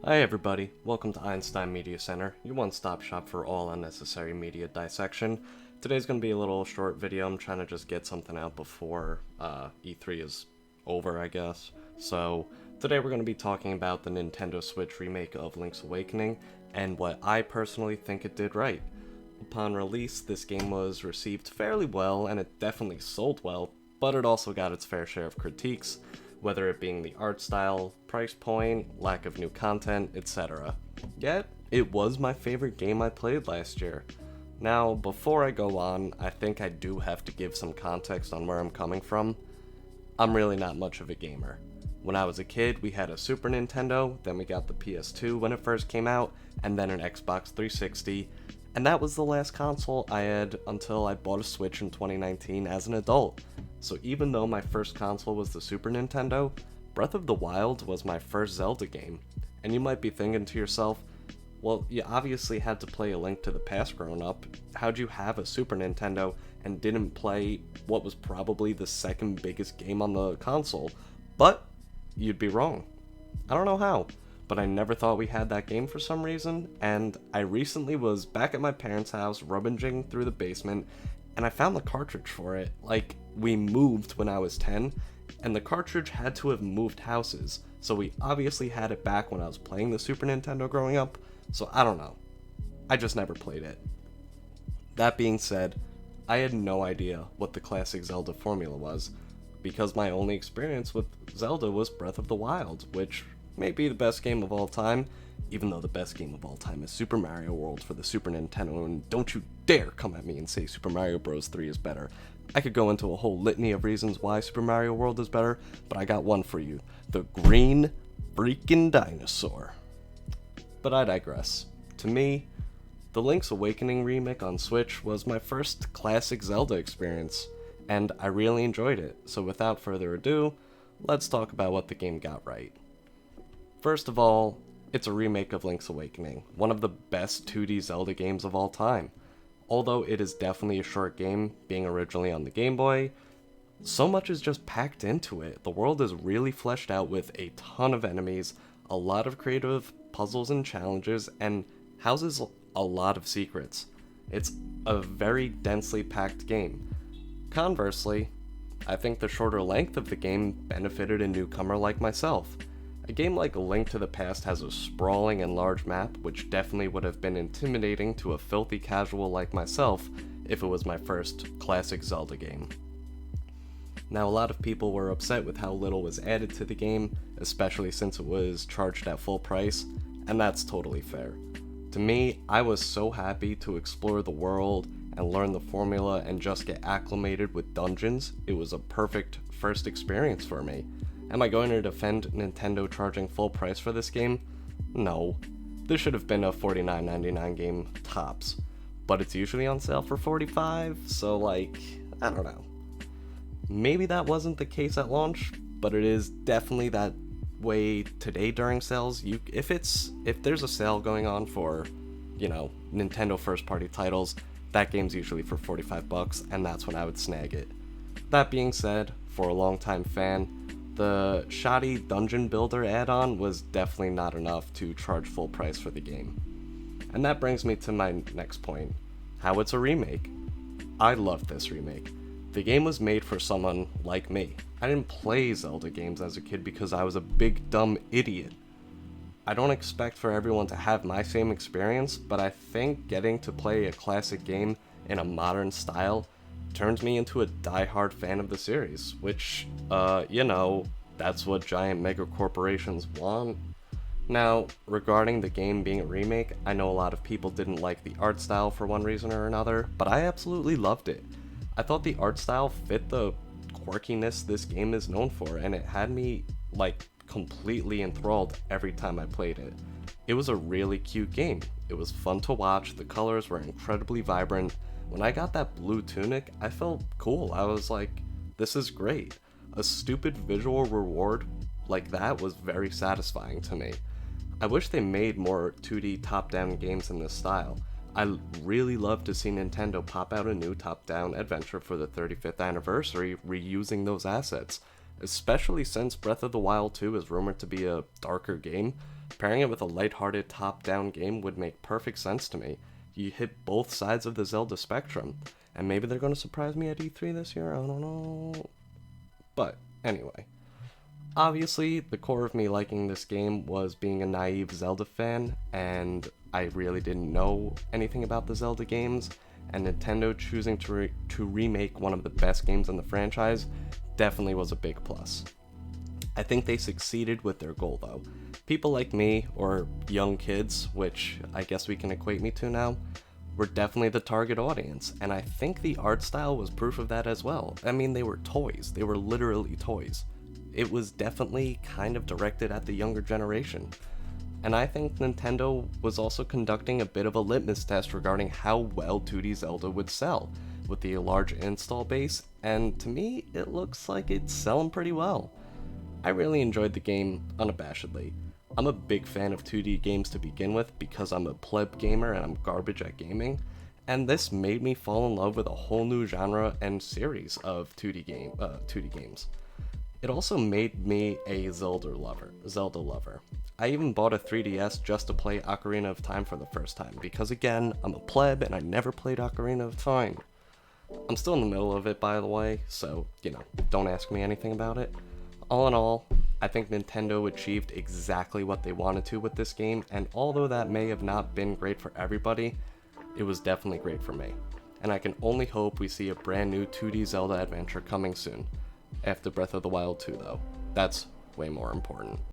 Hi everybody, welcome to Einstein Media Center, your one-stop shop for all unnecessary media dissection. Today's going to be a little short video. I'm trying to just get something out before E3 is over, I guess. So today we're going to be talking about the Nintendo Switch remake of Link's Awakening and what I personally think it did right. Upon release, this game was received fairly well and it definitely sold well, but it also got its fair share of critiques, whether it being the art style, price point, lack of new content, etc. Yet, it was my favorite game I played last year. Now, before I go on, I think I do have to give some context on where I'm coming from. I'm really not much of a gamer. When I was a kid, we had a Super Nintendo, then we got the PS2 when it first came out, and then an Xbox 360, and that was the last console I had until I bought a Switch in 2019 as an adult. So even though my first console was the Super Nintendo, Breath of the Wild was my first Zelda game. And you might be thinking to yourself, well, you obviously had to play A Link to the Past growing up. How'd you have a Super Nintendo and didn't play what was probably the second biggest game on the console? But you'd be wrong. I don't know how, but I never thought we had that game for some reason, and I recently was back at my parents' house rummaging through the basement, and I found the cartridge for it. Like, we moved when I was 10, and the cartridge had to have moved houses, so we obviously had it back when I was playing the Super Nintendo growing up, so I don't know. I just never played it. That being said, I had no idea what the classic Zelda formula was, because my only experience with Zelda was Breath of the Wild, which may be the best game of all time, even though the best game of all time is Super Mario World for the Super Nintendo, and don't you dare come at me and say Super Mario Bros. 3 is better. I could go into a whole litany of reasons why Super Mario World is better, but I got one for you. The green freaking dinosaur. But I digress. To me, the Link's Awakening remake on Switch was my first classic Zelda experience, and I really enjoyed it. So without further ado, let's talk about what the game got right. First of all, it's a remake of Link's Awakening, one of the best 2D Zelda games of all time. Although it is definitely a short game, being originally on the Game Boy, so much is just packed into it. The world is really fleshed out with a ton of enemies, a lot of creative puzzles and challenges, and houses a lot of secrets. It's a very densely packed game. Conversely, I think the shorter length of the game benefited a newcomer like myself. A game like A Link to the Past has a sprawling and large map, which definitely would have been intimidating to a filthy casual like myself if it was my first classic Zelda game. Now, a lot of people were upset with how little was added to the game, especially since it was charged at full price, and that's totally fair. To me, I was so happy to explore the world and learn the formula and just get acclimated with dungeons. It was a perfect first experience for me. Am I going to defend Nintendo charging full price for this game? No. This should have been a $49.99 game tops. But it's usually on sale for $45, so I don't know. Maybe that wasn't the case at launch, but it is definitely that way today during sales. If there's a sale going on for, Nintendo first party titles, that game's usually for $45, and that's when I would snag it. That being said, for a longtime fan, the shoddy Dungeon Builder add-on was definitely not enough to charge full price for the game. And that brings me to my next point, how it's a remake. I love this remake. The game was made for someone like me. I didn't play Zelda games as a kid because I was a big dumb idiot. I don't expect for everyone to have my same experience, but I think getting to play a classic game in a modern style turns me into a die-hard fan of the series, which, that's what giant mega corporations want. Now, regarding the game being a remake, I know a lot of people didn't like the art style for one reason or another, but I absolutely loved it. I thought the art style fit the quirkiness this game is known for, and it had me, completely enthralled every time I played it. It was a really cute game. It was fun to watch, the colors were incredibly vibrant. When I got that blue tunic, I felt cool. I was like, this is great. A stupid visual reward like that was very satisfying to me. I wish they made more 2D top-down games in this style. I really love to see Nintendo pop out a new top-down adventure for the 35th anniversary reusing those assets, especially since Breath of the Wild 2 is rumored to be a darker game. Pairing it with a lighthearted top-down game would make perfect sense to me. You hit both sides of the Zelda spectrum, and maybe they're going to surprise me at E3 this year, I don't know. But anyway, obviously the core of me liking this game was being a naive Zelda fan, and I really didn't know anything about the Zelda games, and Nintendo choosing to remake one of the best games in the franchise definitely was a big plus. I think they succeeded with their goal though. People like me, or young kids, which I guess we can equate me to now, were definitely the target audience, and I think the art style was proof of that as well. I mean, they were toys. They were literally toys. It was definitely kind of directed at the younger generation. And I think Nintendo was also conducting a bit of a litmus test regarding how well 2D Zelda would sell, with the large install base, and to me, it looks like it's selling pretty well. I really enjoyed the game unabashedly. I'm a big fan of 2D games to begin with because I'm a pleb gamer and I'm garbage at gaming, and this made me fall in love with a whole new genre and series of 2D games. It also made me a Zelda lover. I even bought a 3DS just to play Ocarina of Time for the first time, because again, I'm a pleb and I never played Ocarina of Time. I'm still in the middle of it, by the way, so, don't ask me anything about it. All in all, I think Nintendo achieved exactly what they wanted to with this game, and although that may have not been great for everybody, it was definitely great for me. And I can only hope we see a brand new 2D Zelda adventure coming soon. After Breath of the Wild 2 though. That's way more important.